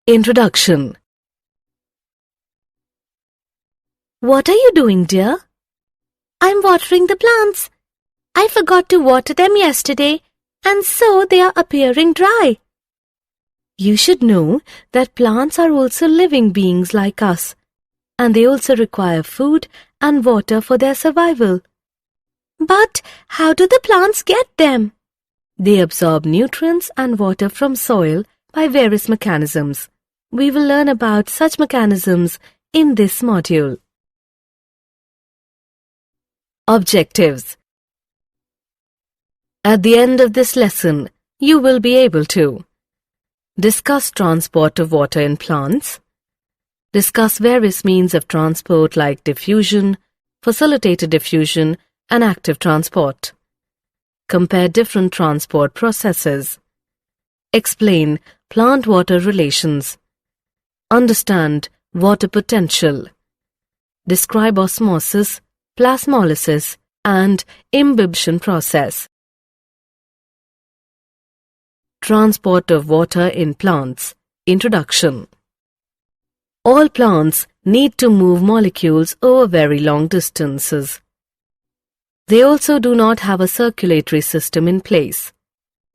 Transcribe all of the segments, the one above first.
Introduction. What are you doing, dear? I'm watering the plants. I forgot to water them yesterday, and so they are appearing dry. You should know that plants are also living beings like us, and they also require food and water for their survival. But how do the plants get them? They absorb nutrients and water from soil by various mechanisms. We will learn about such mechanisms in this module. Objectives. At the end of this lesson, you will be able to discuss transport of water in plants, discuss various means of transport like diffusion, facilitated diffusion, and active transport, compare different transport processes, explain plant-water relations, understand water potential, describe osmosis, plasmolysis, and imbibition process. Transport of water in plants. Introduction. All plants need to move molecules over very long distances. They also do not have a circulatory system in place.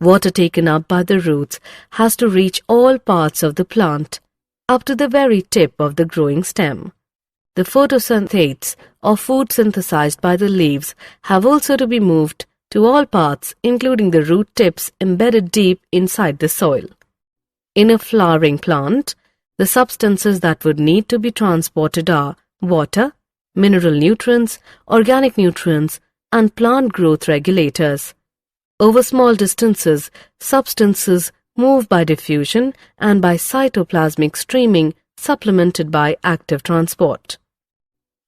Water taken up by the roots has to reach all parts of the plant, up to the very tip of the growing stem. The photosynthetes, or food synthesized by the leaves, have also to be moved to all parts, including the root tips embedded deep inside the soil. In a flowering plant, the substances that would need to be transported are water, mineral nutrients, organic nutrients, and plant growth regulators. Over small distances, substances move by diffusion and by cytoplasmic streaming, supplemented by active transport.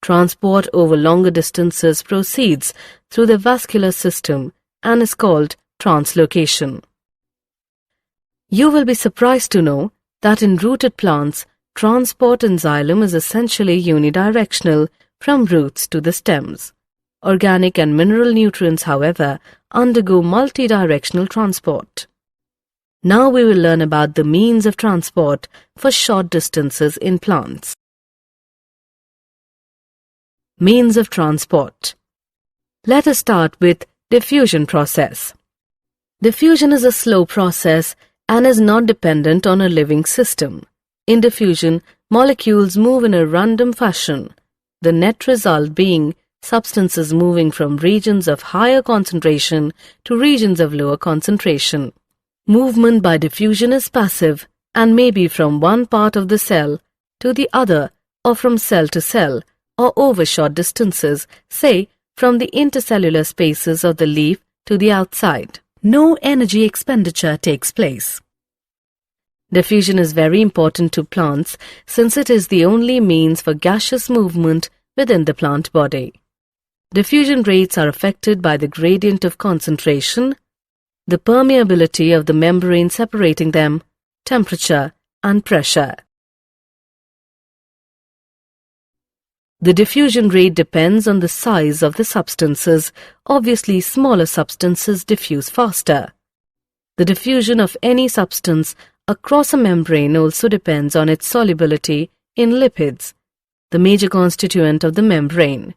Transport over longer distances proceeds through the vascular system and is called translocation. You will be surprised to know that in rooted plants, transport in xylem is essentially unidirectional from roots to the stems. Organic and mineral nutrients, however, undergo multidirectional transport. Now we will learn about the means of transport for short distances in plants. Means of transport. Let us start with diffusion process. Diffusion is a slow process and is not dependent on a living system. In diffusion, molecules move in a random fashion, the net result being substances moving from regions of higher concentration to regions of lower concentration. Movement by diffusion is passive and may be from one part of the cell to the other or from cell to cell, or over short distances, say from the intercellular spaces of the leaf to the outside. No energy expenditure takes place. Diffusion is very important to plants since it is the only means for gaseous movement within the plant body. Diffusion rates are affected by the gradient of concentration, the permeability of the membrane separating them, temperature, and pressure. The diffusion rate depends on the size of the substances. Obviously, smaller substances diffuse faster. The diffusion of any substance across a membrane also depends on its solubility in lipids, the major constituent of the membrane.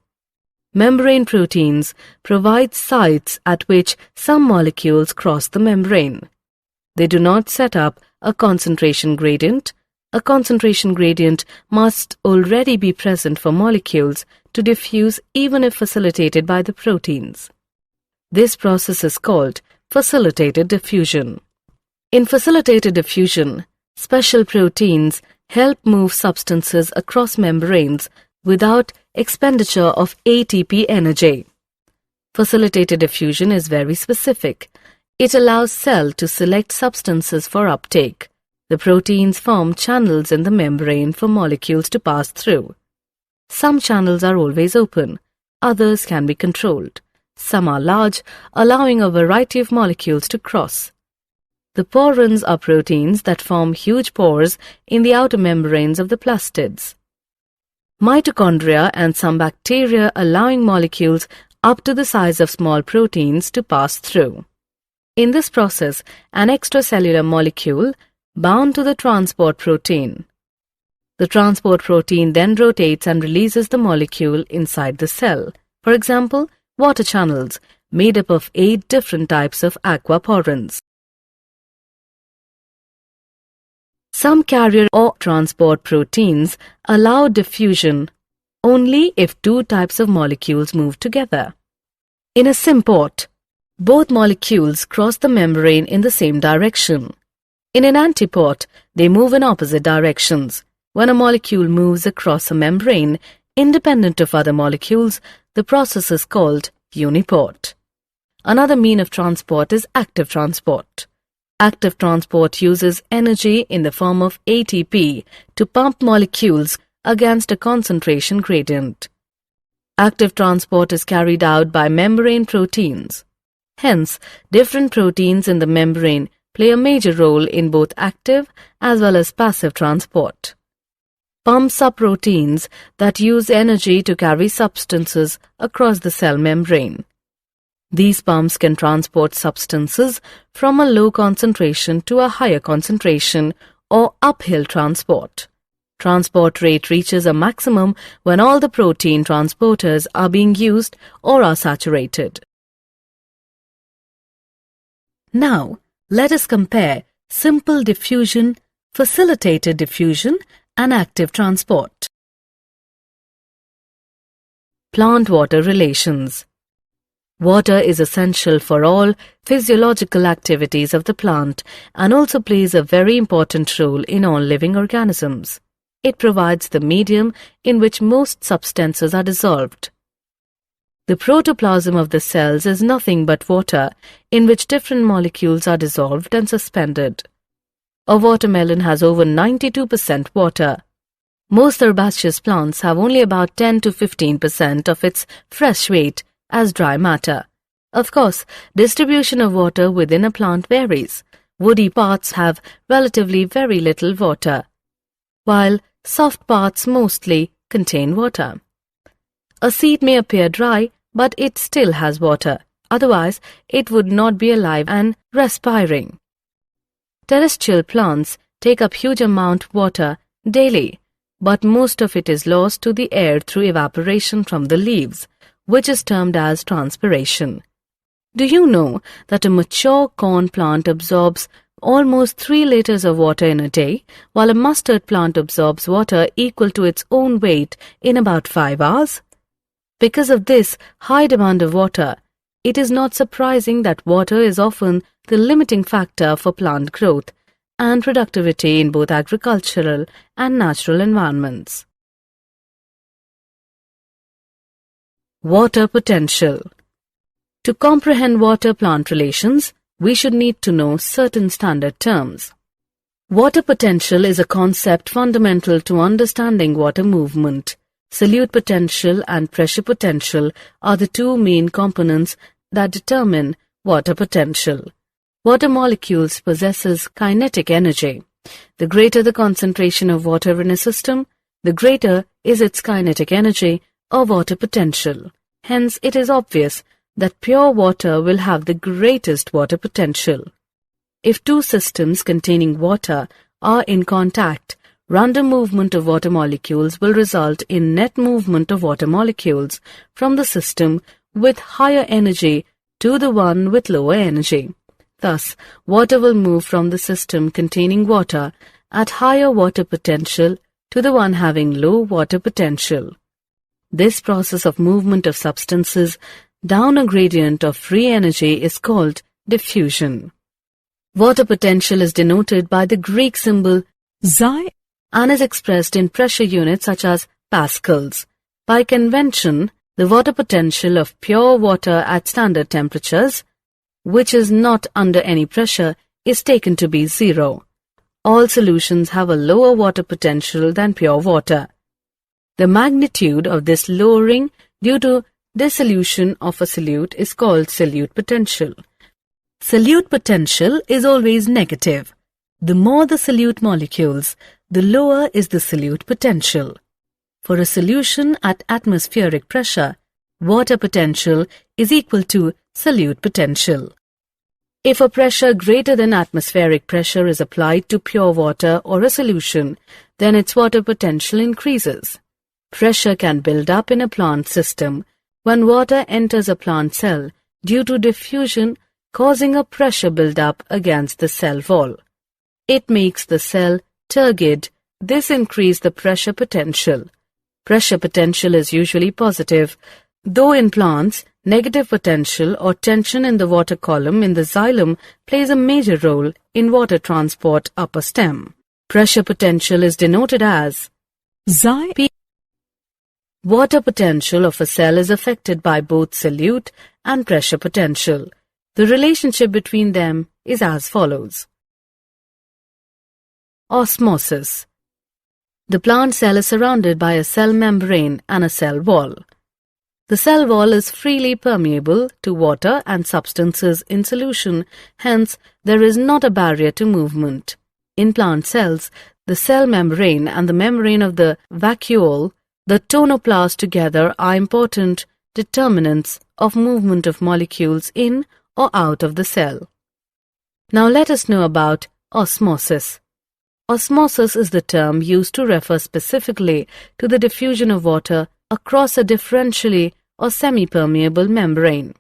Membrane proteins provide sites at which some molecules cross the membrane. They do not set up a concentration gradient. A concentration gradient must already be present for molecules to diffuse even if facilitated by the proteins. This process is called facilitated diffusion. In facilitated diffusion, special proteins help move substances across membranes without expenditure of ATP energy. Facilitated diffusion is very specific. It allows cell to select substances for uptake. The proteins form channels in the membrane for molecules to pass through. Some channels are always open, others can be controlled. Some are large, allowing a variety of molecules to cross. The porins are proteins that form huge pores in the outer membranes of the plastids. Mitochondria and some bacteria allowing molecules up to the size of small proteins to pass through. In this process, an extracellular molecule bound to the transport protein. The transport protein then rotates and releases the molecule inside the cell. For example, water channels made up of 8 different types of aquaporins. Some carrier or transport proteins allow diffusion only if 2 types of molecules move together. In a symport, both molecules cross the membrane in the same direction. In an antiport, they move in opposite directions. When a molecule moves across a membrane, independent of other molecules, the process is called uniport. Another mean of transport is active transport. Active transport uses energy in the form of ATP to pump molecules against a concentration gradient. Active transport is carried out by membrane proteins. Hence, different proteins in the membrane play a major role in both active as well as passive transport. Pumps are proteins that use energy to carry substances across the cell membrane. These pumps can transport substances from a low concentration to a higher concentration or uphill transport. Transport rate reaches a maximum when all the protein transporters are being used or are saturated. Now, let us compare simple diffusion, facilitated diffusion, and active transport. Plant-water relations. Water is essential for all physiological activities of the plant and also plays a very important role in all living organisms. It provides the medium in which most substances are dissolved. The protoplasm of the cells is nothing but water in which different molecules are dissolved and suspended. A watermelon has over 92% water. Most herbaceous plants have only about 10 to 15% of its fresh weight as dry matter. Of course, distribution of water within a plant varies. Woody parts have relatively very little water, while soft parts mostly contain water. A seed may appear dry, but it still has water. Otherwise, it would not be alive and respiring. Terrestrial plants take up huge amount of water daily, but most of it is lost to the air through evaporation from the leaves, which is termed as transpiration. Do you know that a mature corn plant absorbs almost 3 liters of water in a day, while a mustard plant absorbs water equal to its own weight in about 5 hours? Because of this high demand of water, it is not surprising that water is often the limiting factor for plant growth and productivity in both agricultural and natural environments. Water potential. To comprehend water-plant relations, we should need to know certain standard terms. Water potential is a concept fundamental to understanding water movement. Solute potential and pressure potential are the 2 main components that determine water potential. Water molecules possesses kinetic energy. The greater the concentration of water in a system, the greater is its kinetic energy or water potential. Hence, it is obvious that pure water will have the greatest water potential. If 2 systems containing water are in contact, random movement of water molecules will result in net movement of water molecules from the system with higher energy to the one with lower energy. Thus, water will move from the system containing water at higher water potential to the one having low water potential. This process of movement of substances down a gradient of free energy is called diffusion. Water potential is denoted by the Greek symbol xi and is expressed in pressure units such as pascals. By convention, the water potential of pure water at standard temperatures, which is not under any pressure, is taken to be 0. All solutions have a lower water potential than pure water. The magnitude of this lowering due to dissolution of a solute is called solute potential. Solute potential is always negative. The more the solute molecules, the lower is the solute potential. For a solution at atmospheric pressure, water potential is equal to solute potential. If a pressure greater than atmospheric pressure is applied to pure water or a solution, then its water potential increases. Pressure can build up in a plant system when water enters a plant cell due to diffusion, causing a pressure build-up against the cell wall. It makes the cell turgid. This increases the pressure potential. Pressure potential is usually positive, though in plants, negative potential or tension in the water column in the xylem plays a major role in water transport up a stem. Pressure potential is denoted as P. Water potential of a cell is affected by both solute and pressure potential. The relationship between them is as follows. Osmosis. The plant cell is surrounded by a cell membrane and a cell wall. The cell wall is freely permeable to water and substances in solution, hence there is not a barrier to movement. In plant cells, the cell membrane and the membrane of the vacuole, the tonoplast together are important determinants of movement of molecules in or out of the cell. Now let us know about osmosis. Osmosis is the term used to refer specifically to the diffusion of water across a differentially or semi-permeable membrane.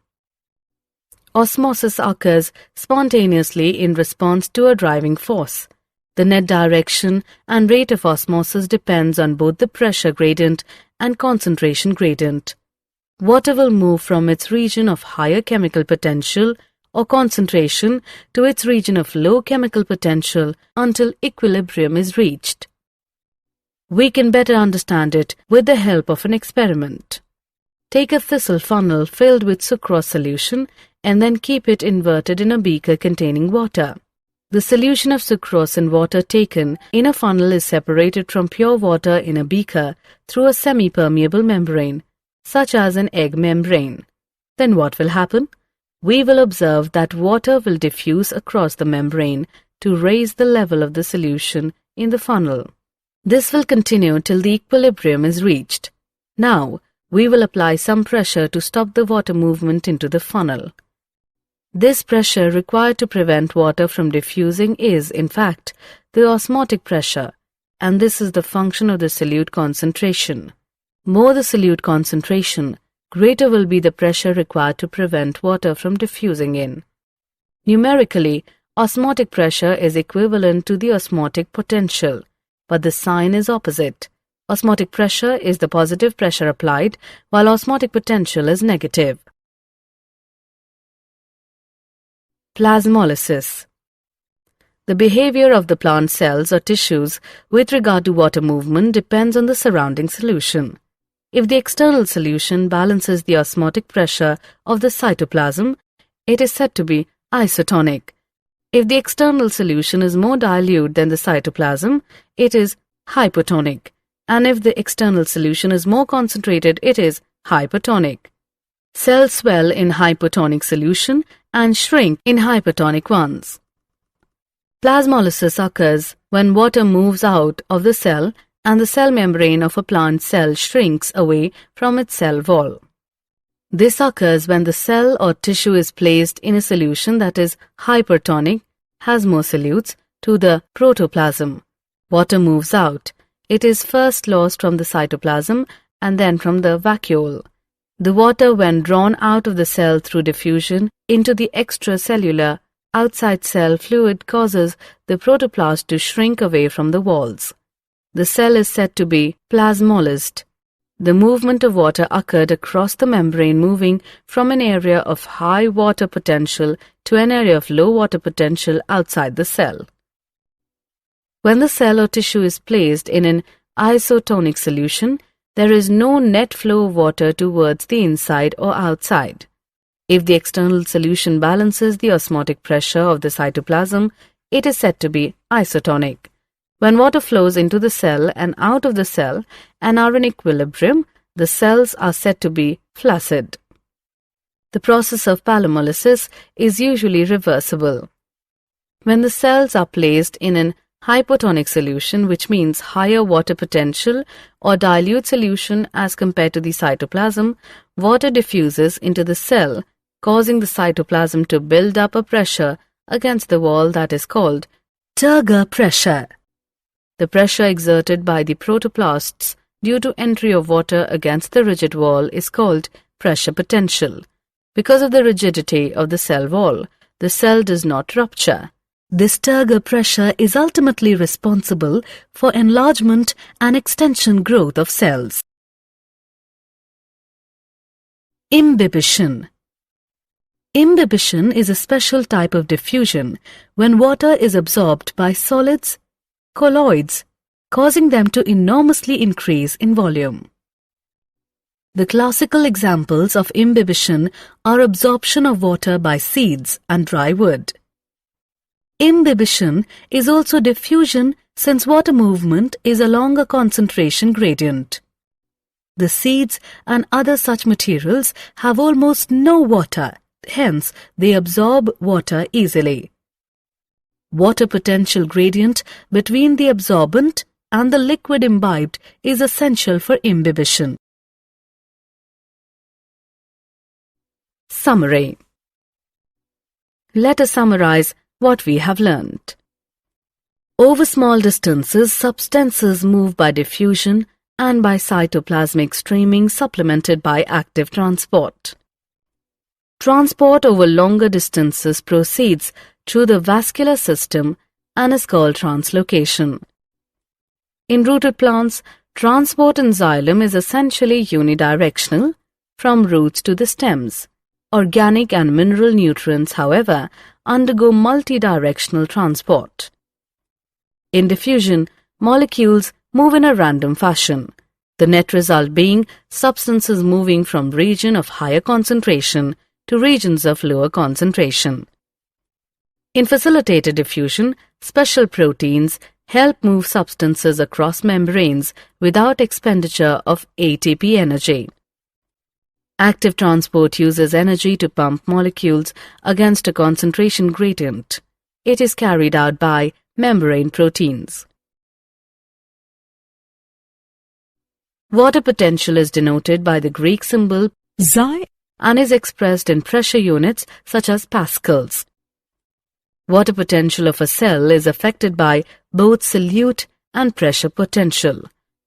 Osmosis occurs spontaneously in response to a driving force. The net direction and rate of osmosis depends on both the pressure gradient and concentration gradient. Water will move from its region of higher chemical potential or concentration to its region of low chemical potential until equilibrium is reached. We can better understand it with the help of an experiment. Take a thistle funnel filled with sucrose solution and then keep it inverted in a beaker containing water. The solution of sucrose in water taken in a funnel is separated from pure water in a beaker through a semi-permeable membrane, such as an egg membrane. Then what will happen? We will observe that water will diffuse across the membrane to raise the level of the solution in the funnel. This will continue till the equilibrium is reached. Now, we will apply some pressure to stop the water movement into the funnel. This pressure required to prevent water from diffusing is, in fact, the osmotic pressure, and this is the function of the solute concentration. More the solute concentration, greater will be the pressure required to prevent water from diffusing in. Numerically, osmotic pressure is equivalent to the osmotic potential, but the sign is opposite. Osmotic pressure is the positive pressure applied, while osmotic potential is negative. Plasmolysis. The behavior of the plant cells or tissues with regard to water movement depends on the surrounding solution. If the external solution balances the osmotic pressure of the cytoplasm, it is said to be isotonic. If the external solution is more dilute than the cytoplasm, it is hypotonic. And if the external solution is more concentrated, it is hypertonic. Cells swell in hypotonic solution and shrink in hypertonic ones. Plasmolysis occurs when water moves out of the cell and the cell membrane of a plant cell shrinks away from its cell wall. This occurs when the cell or tissue is placed in a solution that is hypertonic, has more solutes, to the protoplasm. Water moves out. It is first lost from the cytoplasm and then from the vacuole. The water, when drawn out of the cell through diffusion into the extracellular outside cell fluid, causes the protoplast to shrink away from the walls. The cell is said to be plasmolysed. The movement of water occurred across the membrane, moving from an area of high water potential to an area of low water potential outside the cell. When the cell or tissue is placed in an isotonic solution, there is no net flow of water towards the inside or outside. If the external solution balances the osmotic pressure of the cytoplasm, it is said to be isotonic. When water flows into the cell and out of the cell and are in equilibrium, the cells are said to be flaccid. The process of plasmolysis is usually reversible. When the cells are placed in an hypotonic solution, which means higher water potential or dilute solution as compared to the cytoplasm, water diffuses into the cell causing the cytoplasm to build up a pressure against the wall that is called turgor pressure. The pressure exerted by the protoplasts due to entry of water against the rigid wall is called pressure potential. Because of the rigidity of the cell wall, the cell does not rupture. This turgor pressure is ultimately responsible for enlargement and extension growth of cells. Imbibition. Imbibition is a special type of diffusion when water is absorbed by solids, colloids, causing them to enormously increase in volume. The classical examples of imbibition are absorption of water by seeds and dry wood. Imbibition is also diffusion since water movement is along a concentration gradient. The seeds and other such materials have almost no water, hence they absorb water easily. Water potential gradient between the absorbent and the liquid imbibed is essential for imbibition. Summary. Let us summarize what we have learnt. Over small distances, substances move by diffusion and by cytoplasmic streaming supplemented by active transport. Transport over longer distances proceeds through the vascular system and is called translocation. In rooted plants, transport in xylem is essentially unidirectional from roots to the stems. Organic and mineral nutrients, however, undergo multidirectional transport. In diffusion, molecules move in a random fashion, the net result being substances moving from region of higher concentration to regions of lower concentration. In facilitated diffusion, special proteins help move substances across membranes without expenditure of ATP energy. Active transport uses energy to pump molecules against a concentration gradient. It is carried out by membrane proteins. Water potential is denoted by the Greek symbol xi and is expressed in pressure units such as pascals. Water potential of a cell is affected by both solute and pressure potential.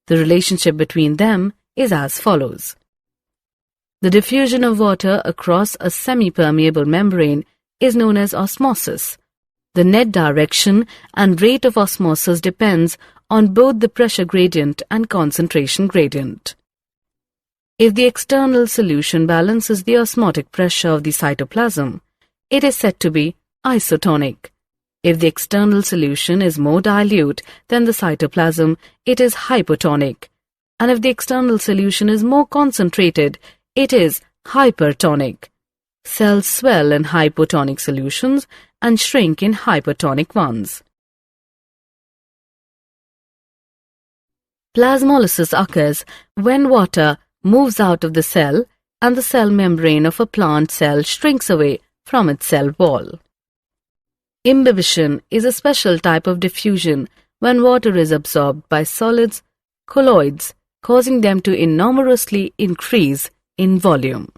The relationship between them is as follows. The diffusion of water across a semi-permeable membrane is known as osmosis. The net direction and rate of osmosis depends on both the pressure gradient and concentration gradient. If the external solution balances the osmotic pressure of the cytoplasm, it is said to be isotonic. If the external solution is more dilute than the cytoplasm, it is hypotonic. And if the external solution is more concentrated, it is hypertonic. Cells swell in hypotonic solutions and shrink in hypertonic ones. Plasmolysis occurs when water moves out of the cell and the cell membrane of a plant cell shrinks away from its cell wall. Imbibition is a special type of diffusion when water is absorbed by solids, colloids, causing them to enormously increase in volume.